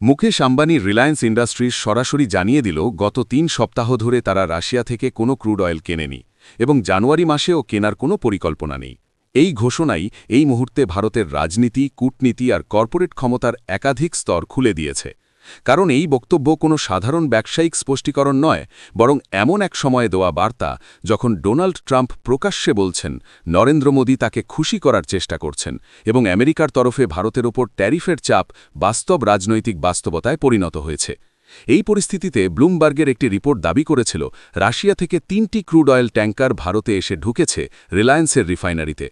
Mukesh Ambani Reliance industries সরাসরি জানিয়ে দিল গত ৩ সপ্তাহ ধরে তারা রাশিয়া থেকে কোনো ক্রুড অয়েল কেনেনি এবং জানুয়ারি মাসেও কেনার কোনো পরিকল্পনা নেই। এই ঘোষণাই এই মুহূর্তে ভারতের রাজনীতি, কূটনীতি আর কর্পোরেট ক্ষমতার একাধিক স্তর খুলে দিয়েছে। কারণ এই বক্তব্য কোনো সাধারণ ব্যবসায়িক স্পষ্টীকরণ নয়, বরং এমন এক সময়ে দেওয়া বার্তা যখন ডোনাল্ড ট্রাম্প প্রকাশ্যে বলছেন নরেন্দ্র মোদী তাকে খুশি করার চেষ্টা করছেন এবং আমেরিকার তরফে ভারতের ওপর ট্যারিফের চাপ বাস্তব রাজনৈতিক বাস্তবতায় পরিণত হয়েছে। এই পরিস্থিতিতে ব্লুমবার্গের একটি রিপোর্ট দাবি করেছিল রাশিয়া থেকে ৩টি ক্রুড অয়েল ট্যাঙ্কার ভারতে এসে ঢুকেছে রিলায়েন্সের রিফাইনারিতে।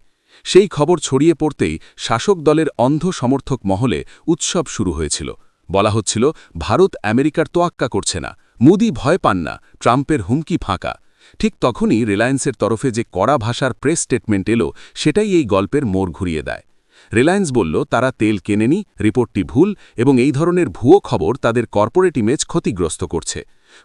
সেই খবর ছড়িয়ে পড়তেই শাসক দলের অন্ধ সমর্থক মহলে উৎসব শুরু হয়েছিল। বলা হচ্ছিল ভারত আমেরিকার তোয়াক্কা করছে না, মোদি ভয় পান না, ট্রাম্পের হুমকি ফাঁকা। ঠিক তখনই রিলায়েন্সের তরফে যে কড়া ভাষার প্রেস স্টেটমেন্ট এলো, সেটাই এই গল্পের মোড় ঘুরিয়ে দেয়। রিলায়েন্স বলল তারা তেল কেনেনি, রিপোর্টটি ভুল এবং এই ধরনের ভুয়ো খবর তাদের কর্পোরেট ইমেজ ক্ষতিগ্রস্ত করছে।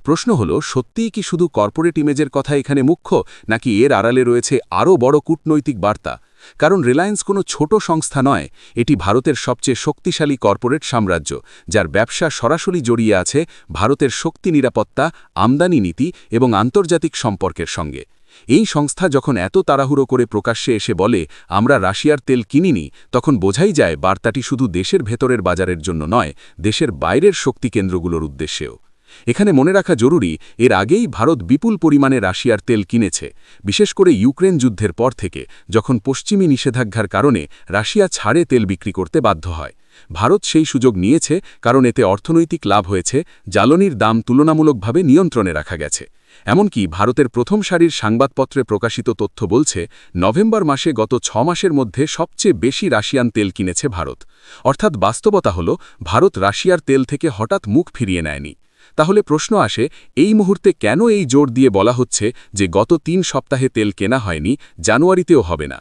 প্রশ্ন হল, সত্যিই কি শুধু কর্পোরেট ইমেজের কথা এখানে মুখ্য, নাকি এর আড়ালে রয়েছে আরও বড় কূটনৈতিক বার্তা? কারণ রিলায়েন্স কোনো ছোট সংস্থা নয়, এটি ভারতের সবচেয়ে শক্তিশালী কর্পোরেট সাম্রাজ্য, যার ব্যবসা সরাসরি জড়িয়ে আছে ভারতের শক্তি নিরাপত্তা, আমদানি নীতি এবং আন্তর্জাতিক সম্পর্কের সঙ্গে। এই সংস্থা যখন এত তাড়াহুড়ো করে প্রকাশ্যে এসে বলে আমরা রাশিয়ার তেল কিনিনি, তখন বোঝাই যায় বার্তাটি শুধু দেশের ভেতরের বাজারের জন্য নয়, দেশের বাইরের শক্তি কেন্দ্রগুলোর উদ্দেশ্যেও। এখানে মনে রাখা জরুরি, এর আগেই ভারত বিপুল পরিমাণে রাশিয়ার তেল কিনেছে, বিশেষ করে ইউক্রেন যুদ্ধের পর থেকে, যখন পশ্চিমী নিষেধাজ্ঞার কারণে রাশিয়া ছাড়ে তেল বিক্রি করতে বাধ্য হয়। ভারত সেই সুযোগ নিয়েছে, কারণ এতে অর্থনৈতিক লাভ হয়েছে, জ্বালানির দাম তুলনামূলকভাবে নিয়ন্ত্রণে রাখা গেছে। এমনকি ভারতের প্রথম সারির সংবাদপত্রে প্রকাশিত তথ্য বলছে নভেম্বর মাসে গত ৬ মাসের মধ্যে সবচেয়ে বেশি রাশিয়ান তেল কিনেছে ভারত। অর্থাৎ বাস্তবতা হল, ভারত রাশিয়ার তেল থেকে হঠাৎ মুখ ফিরিয়ে নেয়নি। তাহলে প্রশ্ন আসে, এই মুহূর্তে কেন এই জোর দিয়ে বলা হচ্ছে যে গত ৩ সপ্তাহে তেল কেনা হয়নি, জানুয়ারিতেও হবে না?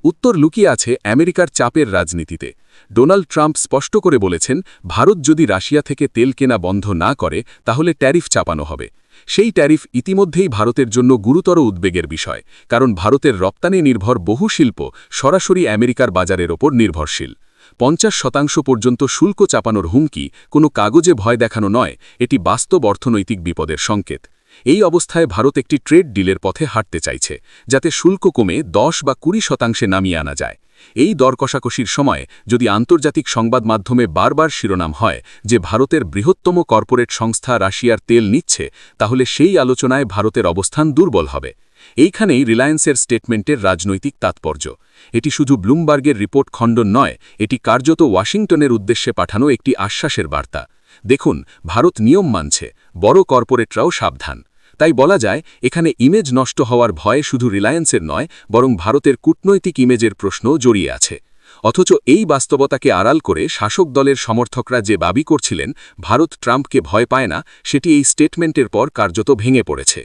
উত্তর লুকিয়ে আছে আমেরিকার চাপের রাজনীতিতে। ডোনাল্ড ট্রাম্প স্পষ্ট করে বলেছেন, ভারত যদি রাশিয়া থেকে তেল কেনা বন্ধ না করে তাহলে ট্যারিফ চাপানো হবে। সেই ট্যারিফ ইতিমধ্যেই ভারতের জন্য গুরুতর উদ্বেগের বিষয়, কারণ ভারতের রপ্তানি নির্ভর বহু শিল্প সরাসরি আমেরিকার বাজারের ওপর নির্ভরশীল। ৫০% পর্যন্ত শুল্ক চাপানোর হুমকি কোনো কাগজে ভয় দেখানো নয়, এটি বাস্তব অর্থনৈতিক বিপদের সংকেত। এই অবস্থায় ভারত একটি ট্রেড ডিলের পথে হাঁটতে চাইছে, যাতে শুল্ক কমে ১০ বা ২০% নামিয়ে আনা যায়। এই দর কষাকষির সময় যদি আন্তর্জাতিক সংবাদ মাধ্যমে বারবার শিরোনাম হয় যে ভারতের বৃহত্তম কর্পোরেট সংস্থা রাশিয়ার তেল নিচ্ছে, তাহলে সেই আলোচনায় ভারতের অবস্থান দুর্বল হবে। এইখানেই রিলায়েন্সের স্টেটমেন্টের রাজনৈতিক তাৎপর্য। এটি শুধু ব্লুমবার্গের রিপোর্ট খণ্ডন নয়, এটি কার্যত ওয়াশিংটনের উদ্দেশ্যে পাঠানো একটি আশ্বাসের বার্তা। দেখুন, ভারত নিয়ম মানছে, বড় কর্পোরেটরাও সাবধান। তাই বলা যায়, এখানে ইমেজ নষ্ট হওয়ার ভয়ে শুধু রিলায়েন্সের নয়, বরং ভারতের কূটনৈতিক ইমেজের প্রশ্নও জড়িয়ে আছে। অথচ এই বাস্তবতাকে আড়াল করে শাসক দলের সমর্থকরা যে দাবি করছিলেন ভারত ট্রাম্পকে ভয় পায় না, সেটি এই স্টেটমেন্টের পর কার্যত ভেঙে পড়েছে।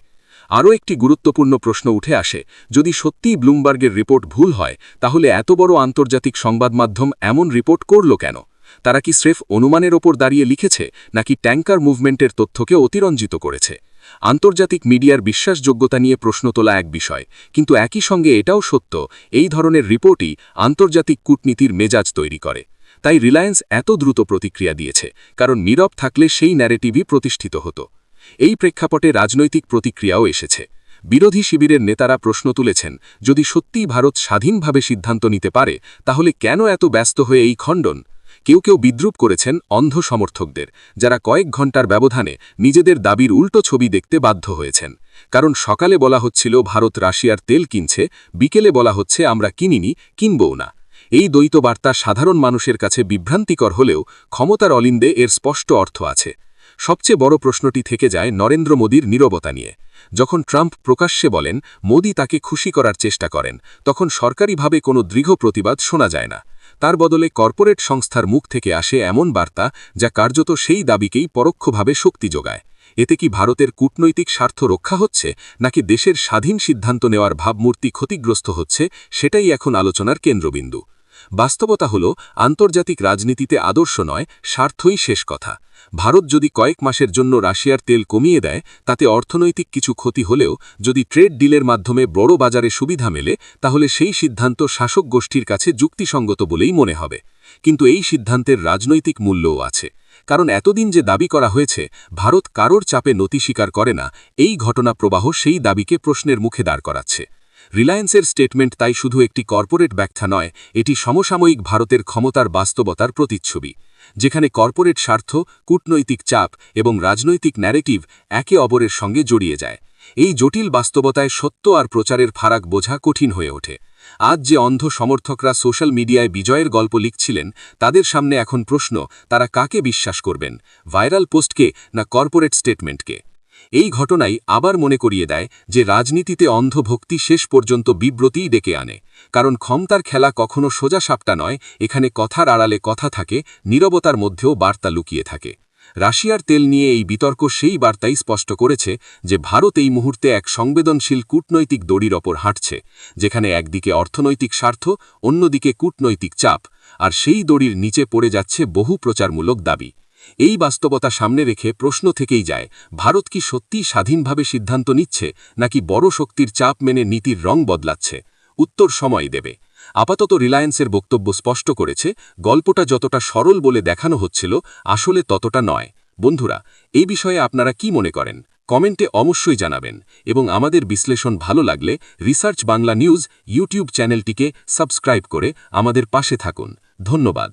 আরও একটি গুরুত্বপূর্ণ প্রশ্ন উঠে আসে, যদি সত্যিই ব্লুমবার্গের রিপোর্ট ভুল হয়, তাহলে এত বড় আন্তর্জাতিক সংবাদ মাধ্যম এমন রিপোর্ট করল কেন? তারা কি স্রেফ অনুমানের ওপর দাঁড়িয়ে লিখেছে, নাকি ট্যাঙ্কার মুভমেন্টের তথ্যকে অতিরঞ্জিত করেছে? আন্তর্জাতিক মিডিয়ার বিশ্বাসযোগ্যতা নিয়ে প্রশ্ন তোলা এক বিষয়, কিন্তু একই সঙ্গে এটাও সত্য, এই ধরনের রিপোর্টই আন্তর্জাতিক কূটনীতির মেজাজ তৈরি করে। তাই রিলায়েন্স এত দ্রুত প্রতিক্রিয়া দিয়েছে, কারণ নীরব থাকলে সেই ন্যারেটিভই প্রতিষ্ঠিত হতো। এই প্রেক্ষাপটে রাজনৈতিক প্রতিক্রিয়াও এসেছে। বিরোধী শিবিরের নেতারা প্রশ্ন তুলেছেন, যদি সত্যিই ভারত স্বাধীনভাবে সিদ্ধান্ত নিতে পারে, তাহলে কেন এত ব্যস্ত হয়ে এই খণ্ডন? কেউ কেউ বিদ্রূপ করেছেন অন্ধ সমর্থকদের, যারা কয়েক ঘণ্টার ব্যবধানে নিজেদের দাবির উল্টো ছবি দেখতে বাধ্য হয়েছেন। কারণ সকালে বলা হচ্ছিল ভারত রাশিয়ার তেল কিনছে, বিকেলে বলা হচ্ছে আমরা কিনিনি, কিনবও না। এই দ্বৈত বার্তা সাধারণ মানুষের কাছে বিভ্রান্তিকর হলেও ক্ষমতার অলিন্দে এর স্পষ্ট অর্থ আছে। সবচেয়ে বড় প্রশ্নটি থেকে যায় নরেন্দ্র মোদীর নীরবতা নিয়ে। যখন ট্রাম্প প্রকাশ্যে বলেন মোদি তাকে খুশি করার চেষ্টা করেন, তখন সরকারিভাবে কোনো দৃঢ় প্রতিবাদ শোনা যায় না। তার বদলে কর্পোরেট সংস্থার মুখ থেকে আসে এমন বার্তা যা কার্যত সেই দাবিকেই পরোক্ষভাবে শক্তি যোগায়। এতে কি ভারতের কূটনৈতিক স্বার্থ রক্ষা হচ্ছে, নাকি দেশের স্বাধীন সিদ্ধান্ত নেওয়ার ভাবমূর্তি ক্ষতিগ্রস্ত হচ্ছে, সেটাই এখন আলোচনার কেন্দ্রবিন্দু। বাস্তবতা হল আন্তর্জাতিক রাজনীতিতে আদর্শ নয়, স্বার্থই শেষ কথা। ভারত যদি কয়েক মাসের জন্য রাশিয়ার তেল কমিয়ে দেয়, তাতে অর্থনৈতিক কিছু ক্ষতি হলেও যদি ট্রেড ডিলের মাধ্যমে বড় বাজারে সুবিধা মেলে, তাহলে সেই সিদ্ধান্ত শাসক গোষ্ঠীর কাছে যুক্তিসঙ্গত বলেই মনে হবে। কিন্তু এই সিদ্ধান্তের রাজনৈতিক মূল্যও আছে। কারণ এতদিন যে দাবি করা হয়েছে ভারত কারোর চাপে নতি স্বীকার করে না, এই ঘটনা প্রবাহ সেই দাবিকে প্রশ্নের মুখে দাঁড় করাচ্ছে। রিলায়েন্সের স্টেটমেন্ট তাই শুধু একটি কর্পোরেট ব্যাখ্যা নয়, এটি সমসাময়িক ভারতের ক্ষমতার বাস্তবতার প্রতিচ্ছবি, যেখানে কর্পোরেট স্বার্থ, কূটনৈতিক চাপ এবং রাজনৈতিক ন্যারেটিভ একে অপরের সঙ্গে জড়িয়ে যায়। এই জটিল বাস্তবতায় সত্য আর প্রচারের ফারাক বোঝা কঠিন হয়ে ওঠে। আজ যে অন্ধ সমর্থকরা সোশ্যাল মিডিয়ায় বিজয়ের গল্প লিখছিলেন, তাদের সামনে এখন প্রশ্ন, তারা কাকে বিশ্বাস করবেন, ভাইরাল পোস্টকে না কর্পোরেট স্টেটমেন্টকে? এই ঘটনাই আবার মনে করিয়ে দেয় যে রাজনীতিতে অন্ধভক্তি শেষ পর্যন্ত বিব্রতিই ডেকে আনে। কারণ ক্ষমতার খেলা কখনো সোজা সাপটা নয়, এখানে কথার আড়ালে কথা থাকে, নীরবতার মধ্যেও বার্তা লুকিয়ে থাকে। রাশিয়ার তেল নিয়ে এই বিতর্ক সেই বার্তাই স্পষ্ট করেছে যে ভারত এই মুহূর্তে এক সংবেদনশীল কূটনৈতিক দড়ির ওপর হাঁটছে, যেখানে একদিকে অর্থনৈতিক স্বার্থ, অন্যদিকে কূটনৈতিক চাপ, আর সেই দড়ির নিচে পড়ে যাচ্ছে বহু প্রচারমূলক দাবি। এই বাস্তবতা সামনে রেখে প্রশ্ন থেকেই যায়, ভারত কি সত্যিই স্বাধীনভাবে সিদ্ধান্ত নিচ্ছে, নাকি বড় শক্তির চাপ মেনে নীতির রং বদলাচ্ছে? উত্তর সময় দেবে। আপাতত রিলায়েন্সের বক্তব্য স্পষ্ট করেছে, গল্পটা যতটা সরল বলে দেখানো হচ্ছিল, আসলে ততটা নয়। বন্ধুরা, এই বিষয়ে আপনারা কি মনে করেন? কমেন্টে অবশ্যই জানাবেন, এবং আমাদের বিশ্লেষণ ভালো লাগলে রিসার্চ বাংলা নিউজ ইউটিউব চ্যানেলটিকে সাবস্ক্রাইব করে আমাদের পাশে থাকুন। ধন্যবাদ।